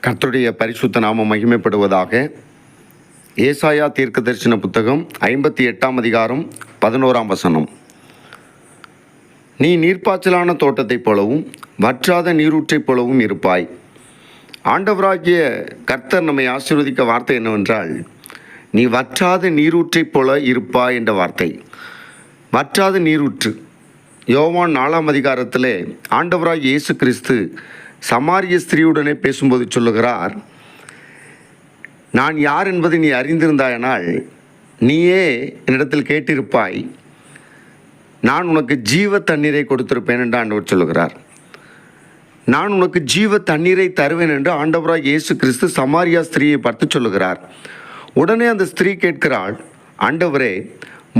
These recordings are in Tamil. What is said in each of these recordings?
கர்த்தருடைய பரிசுத்த நாமம் மகிமைப்படுவதாக. ஏசாயா தீர்க்கதரிசன புத்தகம் 58ஆம் அதிகாரம் 11ஆம் வசனம். நீ நீர்ப்பாய்ச்சலான தோட்டத்தைப் போலவும் வற்றாத நீரூற்றைப் போலவும் இருப்பாய். ஆண்டவராகிய கர்த்தர் நம்மை ஆசீர்வதிக்க வார்த்தை என்னவென்றால், நீ வற்றாத நீரூற்றைப் போல இருப்பாய் என்ற வார்த்தை. வற்றாத நீரூற்று. யோவான் 4ஆம் அதிகாரத்திலே ஆண்டவராகிய இயேசு கிறிஸ்து சமாரிய ஸ்திரீயுடனே பேசும்போது சொல்லுகிறார், நான் யார் என்பதை நீ அறிந்திருந்தாயனால் நீயே என்னிடத்தில் கேட்டிருப்பாய், நான் உனக்கு ஜீவ தண்ணீரை கொடுத்திருப்பேன் என்று ஆண்டவர் சொல்லுகிறார். நான் உனக்கு ஜீவ தண்ணீரை தருவேன் என்று ஆண்டவராக இயேசு கிறிஸ்து சமாரியா ஸ்திரீயை பார்த்து சொல்லுகிறார். உடனே அந்த ஸ்திரீ கேட்கிறாள், ஆண்டவரே,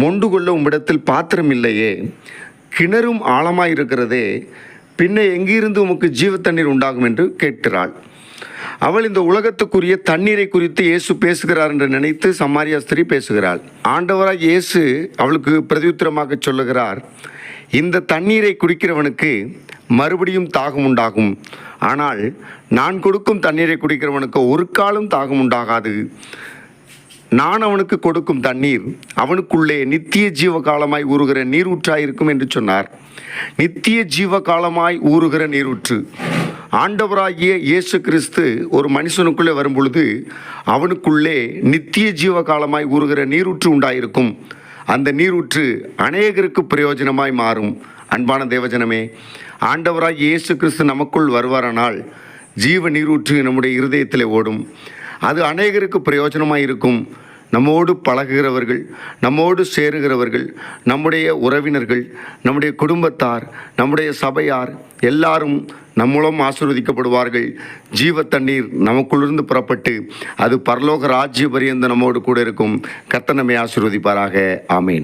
மொண்டு கொள்ள உம்மிடத்தில் பாத்திரம் இல்லையே, கிணறும் ஆழமாய் இருக்கிறதே, பின்ன எங்கிருந்து உமக்கு ஜீவ தண்ணீர் உண்டாகும் என்று கேட்கிறாள். அவள் இந்த உலகத்துக்குரிய தண்ணீரை குறித்து இயேசு பேசுகிறார் என்று நினைத்து சமாரியா ஸ்திரீ பேசுகிறாள். ஆண்டவராக இயேசு அவளுக்கு பிரதியுத்தரமாக சொல்லுகிறார், இந்த தண்ணீரை குடிக்கிறவனுக்கு மறுபடியும் தாகம் உண்டாகும், ஆனால் நான் கொடுக்கும் தண்ணீரை குடிக்கிறவனுக்கு ஒரு காலம் தாகம் உண்டாகாது. நான் அவனுக்கு கொடுக்கும் தண்ணீர் அவனுக்குள்ளே நித்திய ஜீவ காலமாய் ஊறுகிற நீரூற்றாயிருக்கும் என்று சொன்னார். நித்திய ஜீவ காலமாய் ஊறுகிற நீரூற்று. ஆண்டவராகிய இயேசு கிறிஸ்து ஒரு மனுஷனுக்குள்ளே வரும் பொழுது அவனுக்குள்ளே நித்திய ஜீவ காலமாய் ஊறுகிற நீரூற்று உண்டாயிருக்கும். அந்த நீரூற்று அநேகருக்கு பிரயோஜனமாய் மாறும். அன்பான தேவஜனமே, ஆண்டவராகிய இயேசு கிறிஸ்து நமக்குள் வருவாரானால் ஜீவ நீரூற்று நம்முடைய இருதயத்திலே ஓடும். அது அநேகருக்கு பிரயோஜனமாக இருக்கும். நம்மோடு பழகுகிறவர்கள், நம்மோடு சேருகிறவர்கள், நம்முடைய உறவினர்கள், நம்முடைய குடும்பத்தார், நம்முடைய சபையார் எல்லாரும் நம் மூலம் ஆசீர்வதிக்கப்படுவார்கள். ஜீவ தண்ணீர் நமக்குள்ளிருந்து புறப்பட்டு அது பரலோக ராஜ்ய பரியந்த நம்மோடு கூட இருக்கும். கர்த்தர் நம்மை ஆசீர்வதிப்பாராக. ஆமேன்.